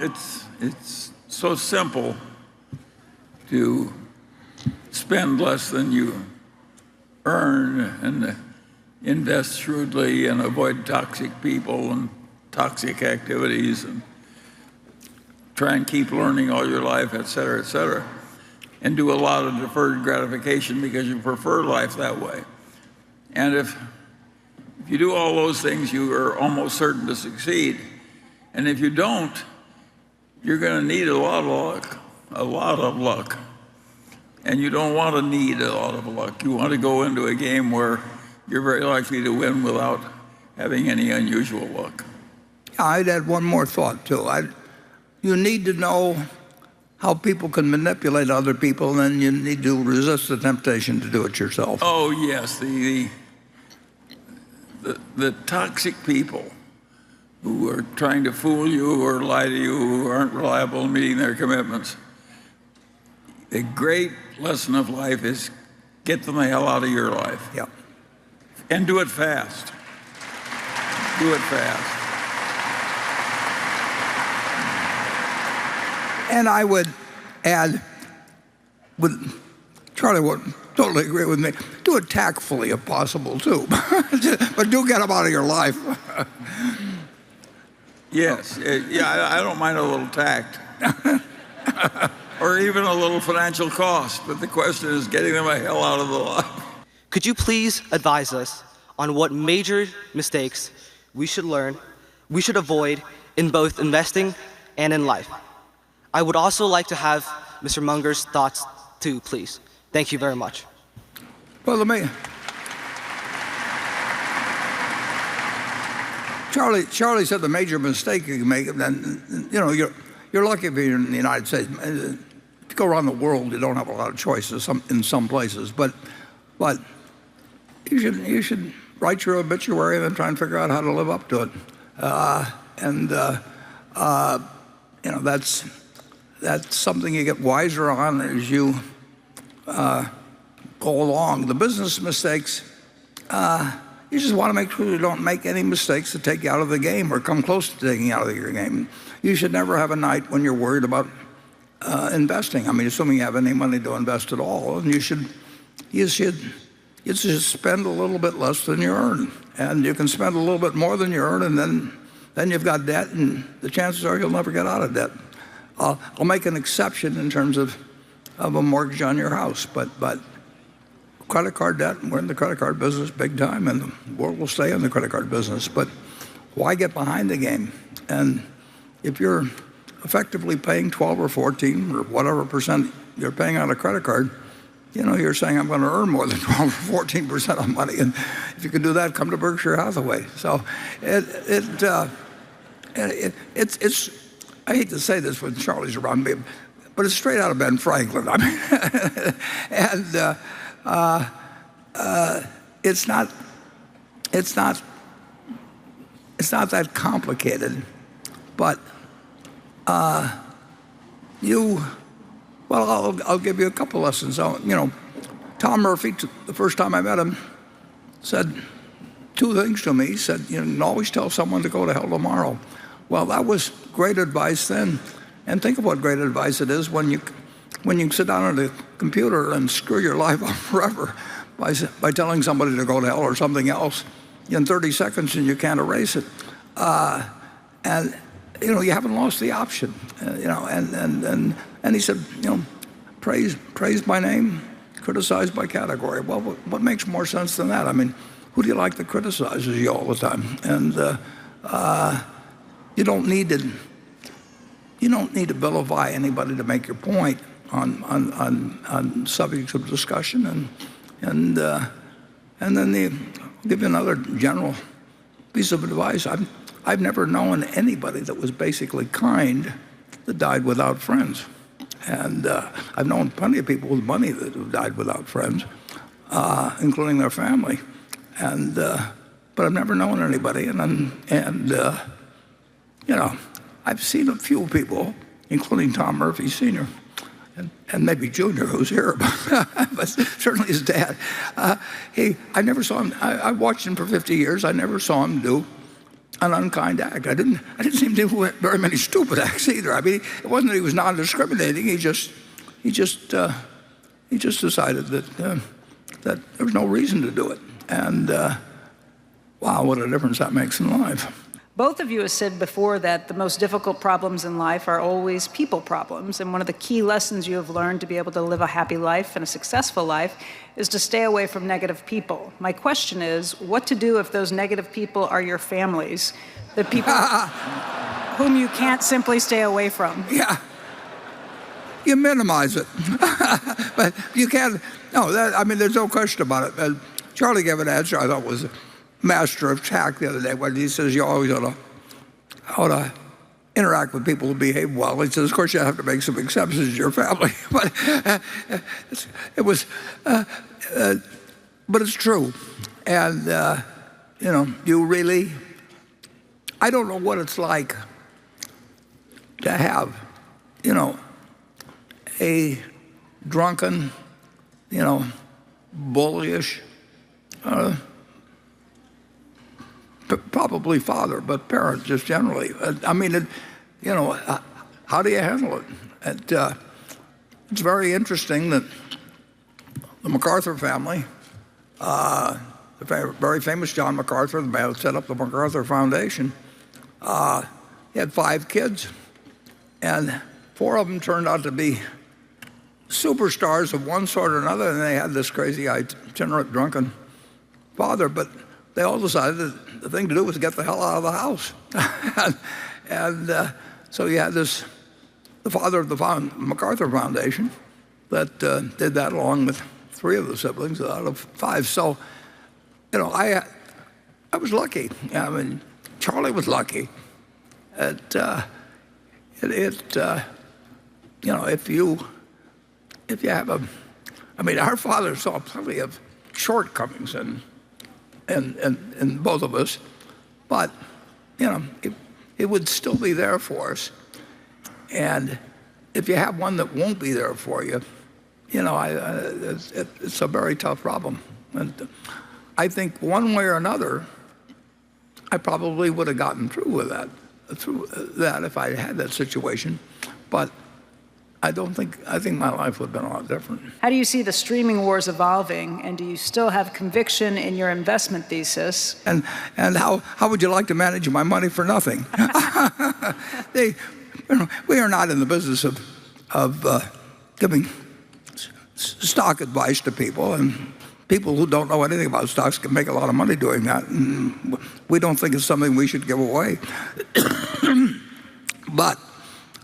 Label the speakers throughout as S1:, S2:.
S1: it's so simple to spend less than you earn and invest shrewdly and avoid toxic people and toxic activities and try and keep learning all your life, et cetera, and do a lot of deferred gratification because you prefer life that way. And if you do all those things, you are almost certain to succeed. And if you don't, you're going to need a lot of luck. And you don't want to need a lot of luck. You want to go into a game where you're very likely to win without having any unusual luck.
S2: I'd add one more thought, too. You need to know how people can manipulate other people, and then you need to resist the temptation to do it yourself.
S1: Oh, yes. The toxic people who are trying to fool you or lie to you, who aren't reliable in meeting their commitments. The great lesson of life is get them the hell out of your life.
S2: Yeah.
S1: And do it fast. Do it fast.
S2: And I would add, Charlie would totally agree with me, do it tactfully if possible too, but do get them out of your life.
S1: Yes, yeah, I don't mind a little tact. Or even a little financial cost, but the question is getting them the hell out of the life.
S3: Could you please advise us on what major mistakes we should avoid in both investing and in life? I would also like to have Mr. Munger's thoughts too, please. Thank you very much.
S2: Well, Charlie said the major mistake you can make, and you're lucky if you're in the United States. If you go around the world, you don't have a lot of choices in some places, but you should write your obituary and then try and figure out how to live up to it. That's something you get wiser on as you go along. The business mistakes, you just want to make sure you don't make any mistakes that take you out of the game or come close to taking you out of your game. You should never have a night when you're worried about investing. I mean, assuming you have any money to invest at all, and you should spend a little bit less than you earn, and you can spend a little bit more than you earn, and then you've got debt, and the chances are you'll never get out of debt. I'll make an exception in terms of a mortgage on your house, but credit card debt, we're in the credit card business big time, and the world will stay in the credit card business. But why get behind the game? And if you're effectively paying 12 or 14 or whatever percent you're paying on a credit card, you're saying I'm going to earn more than 12 or 14% of money, and if you can do that, come to Berkshire Hathaway. So it's I hate to say this when Charlie's around me, but it's straight out of Ben Franklin. I mean, and it's not that complicated, but I'll give you a couple lessons. Tom Murphy, the first time I met him, said two things to me. He said, you can always tell someone to go to hell tomorrow. Well, that was great advice then, and think of what great advice it is when you sit down at a computer and screw your life up forever by telling somebody to go to hell or something else in 30 seconds and you can't erase it. And you haven't lost the option. And he said, praise by name, criticize by category. Well, what makes more sense than that? I mean, who do you like that criticizes you all the time? And you don't need to vilify anybody to make your point on subjects of discussion, and then I'll give you another general piece of advice. I've never known anybody that was basically kind that died without friends, and I've known plenty of people with money that have died without friends, including their family, but I've never known anybody, I've seen a few people, including Tom Murphy Sr., and maybe Jr., who's here, but certainly his dad. I never saw him. I watched him for 50 years. I never saw him do an unkind act. I didn't seem to do very many stupid acts either. I mean, it wasn't that he was non-discriminating. He just decided that there was no reason to do it. And wow, what a difference that makes in life.
S4: Both of you have said before that the most difficult problems in life are always people problems, and one of the key lessons you have learned to be able to live a happy life and a successful life is to stay away from negative people. My question is, what to do if those negative people are your families, the people whom you can't simply stay away from?
S2: Yeah. You minimize it. But you can't, no, I mean, there's no question about it. And Charlie gave an answer I thought was a master of tact the other day when he says you always ought to interact with people who behave well. He says, of course, you have to make some exceptions in your family. But but it's true. And, you really, I don't know what it's like to have, a drunken, bullyish, probably father, but parent just generally. I mean, how do you handle it? It's very interesting that the MacArthur family, the very famous John MacArthur, the man who set up the MacArthur Foundation, he had 5 kids, and 4 of them turned out to be superstars of one sort or another, and they had this crazy itinerant drunken father, but they all decided that the thing to do was get the hell out of the house. and so you had the father of the MacArthur Foundation that did that along with 3 of the siblings out of 5. So, I was lucky. I mean, Charlie was lucky. If you have our father saw plenty of shortcomings in both of us, but it would still be there for us. And if you have one that won't be there for you, it's a very tough problem. And I think one way or another, I probably would have gotten through that if I had that situation, but I think my life would have been a lot different.
S4: How do you see the streaming wars evolving, and do you still have conviction in your investment thesis?
S2: And how would you like to manage my money for nothing? We are not in the business of giving stock advice to people, and people who don't know anything about stocks can make a lot of money doing that, and we don't think it's something we should give away. But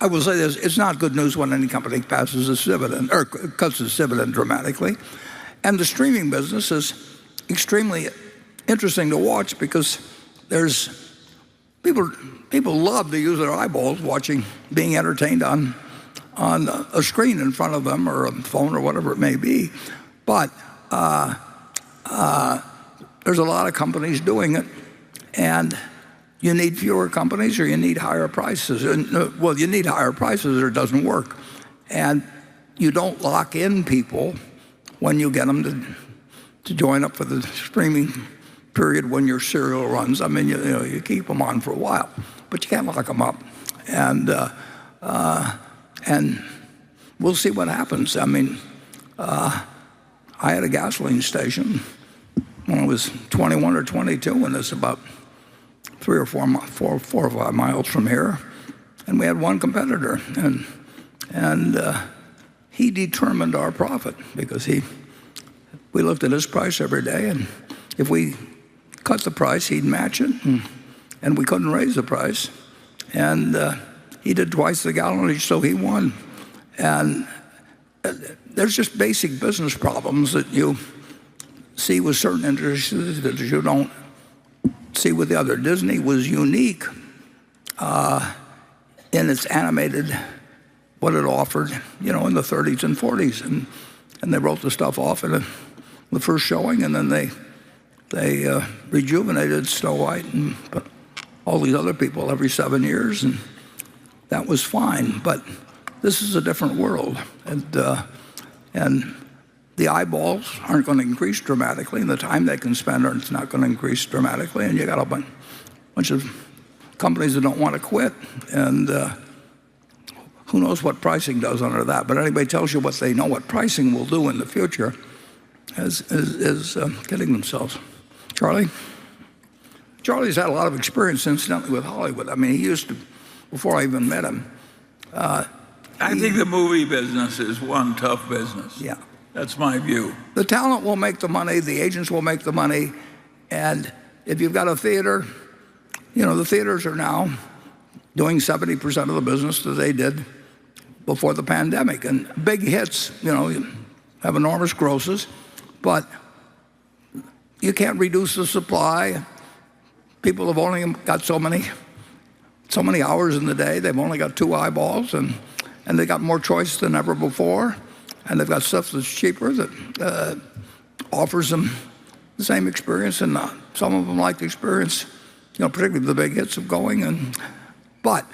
S2: I will say this, it's not good news when any company passes its dividend or cuts its dividend dramatically. And the streaming business is extremely interesting to watch because people love to use their eyeballs being entertained on a screen in front of them or a phone or whatever it may be. But there's a lot of companies doing it, and you need fewer companies or you need higher prices. Well, you need higher prices or it doesn't work. And you don't lock in people when you get them to join up for the streaming period when your serial runs. I mean, you keep them on for a while, but you can't lock them up. And we'll see what happens. I mean, I had a gasoline station when I was 21 or 22, and it's about 4 or 5 miles from here, and we had one competitor, and he determined our profit because we looked at his price every day, and if we cut the price, he'd match it, and we couldn't raise the price, and he did twice the gallonage, so he won. And there's just basic business problems that you see with certain industries that you don't see with the other. Disney was unique in its animated, what it offered, in the 30s and 40s, and they wrote the stuff off in the first showing, and then they rejuvenated Snow White and all these other people every 7 years, and that was fine. But this is a different world, and the eyeballs aren't going to increase dramatically, and the time they can spend is not going to increase dramatically, and you got a bunch of companies that don't want to quit. And who knows what pricing does under that. But anybody tells you what they know what pricing will do in the future is kidding themselves. Charlie? Charlie's had a lot of experience, incidentally, with Hollywood. I mean, he used to, before I even met him.
S1: I think the movie business is one tough business.
S2: Yeah.
S1: That's my view.
S2: The talent will make the money, the agents will make the money, and if you've got a theater, the theaters are now doing 70% of the business that they did before the pandemic. And big hits, have enormous grosses, but you can't reduce the supply. People have only got so many hours in the day. They've only got 2 eyeballs, and they got more choice than ever before. And they've got stuff that's cheaper that offers them the same experience. And some of them like the experience, particularly the big hits of going. But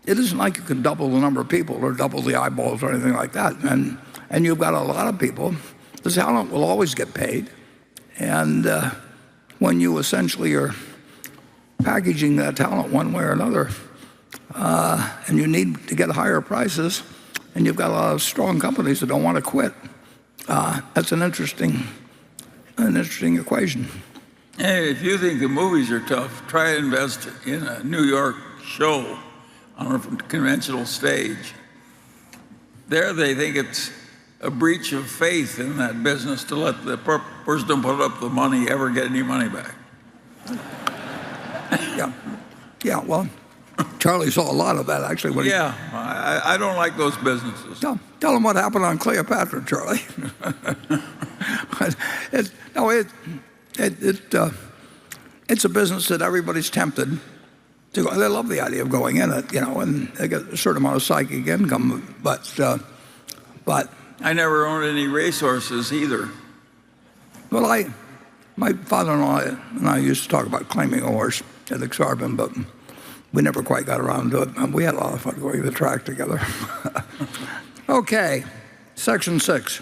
S2: it isn't like you can double the number of people or double the eyeballs or anything like that. And you've got a lot of people. The talent will always get paid. And when you essentially are packaging that talent one way or another, and you need to get higher prices, and you've got a lot of strong companies that don't want to quit, that's an interesting equation.
S1: Hey, if you think the movies are tough, try to invest in a New York show on a conventional stage. There they think it's a breach of faith in that business to let the person who put up the money ever get any money back.
S2: Yeah, well, Charlie saw a lot of that, actually. When
S1: I don't like those businesses.
S2: Tell him what happened on Cleopatra, Charlie. It's a business that everybody's tempted to go. They love the idea of going in it, and they get a certain amount of psychic income. But
S1: I never owned any racehorses either.
S2: well, my father-in-law and I used to talk about claiming a horse at Exarban, but we never quite got around to it. We had a lot of fun going to the track together. Okay, Section 6.